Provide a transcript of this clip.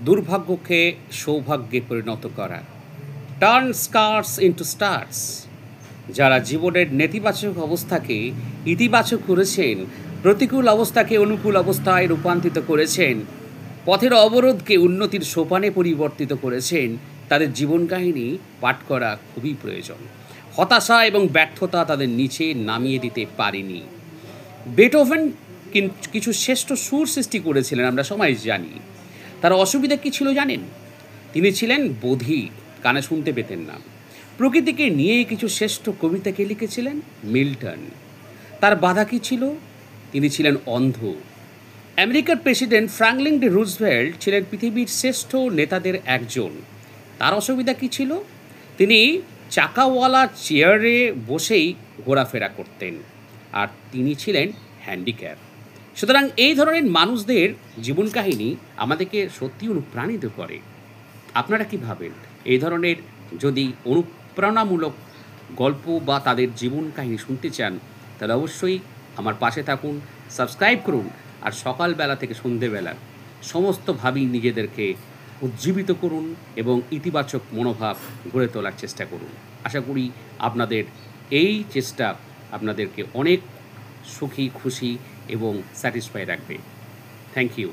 দুর্ভাগ্যকে সৌভাগ্যে পরিণত করা, turn স্কার্স into stars. যারা জীবনের নেতিবাচক অবস্থাকে ইতিবাচক করেছেন, প্রতিকূল অবস্থাকে অনুকূল অবস্থায় রূপান্তরিত করেছেন, পথের অবরোধকে উন্নতির সোপানে পরিবর্তিত করেছেন, তাদের জীবন কাহিনী পাঠ করা খুবই প্রয়োজন। হতাশা এবং ব্যর্থতা তাদের নিচে নামিয়ে দিতে পারেনি। বেটোভেন কিছু শ্রেষ্ঠ সুর সৃষ্টি করেছিলেন, আমরা সবাই জানি। তার অসুবিধা কী ছিল জানেন? তিনি ছিলেন বধির, কানে শুনতে পেতেন না। প্রকৃতিকে নিয়ে কিছু শ্রেষ্ঠ কবিতাকে লিখেছিলেন মিল্টন। তার বাধা কী ছিল? তিনি ছিলেন অন্ধ। আমেরিকার প্রেসিডেন্ট ফ্র্যাঙ্কলিন ডি রুজভেল্ট ছিলেন পৃথিবীর শ্রেষ্ঠ নেতাদের একজন। তার অসুবিধা কী ছিল? তিনি চাকাওয়ালা চেয়ারে বসেই ঘোরাফেরা করতেন, আর তিনি ছিলেন হ্যান্ডিক্যাপ। সুতরাং এই ধরনের মানুষদের জীবন কাহিনী আমাদেরকে সত্যি অনুপ্রাণিত করে। আপনারা কি ভাবেন? এই ধরনের যদি অনুপ্রেরণামূলক গল্প বা তাদের জীবন কাহিনী শুনতে চান, তাহলে অবশ্যই আমার পাশে থাকুন, সাবস্ক্রাইব করুন, আর সকালবেলা থেকে সন্ধেবেলা সমস্তভাবেই নিজেদেরকে উজ্জীবিত করুন এবং ইতিবাচক মনোভাব গড়ে তোলার চেষ্টা করুন। আশা করি আপনাদের এই চেষ্টা আপনাদেরকে অনেক সুখী, খুশি এবং স্যাটিসফাই রাখবে। Thank you.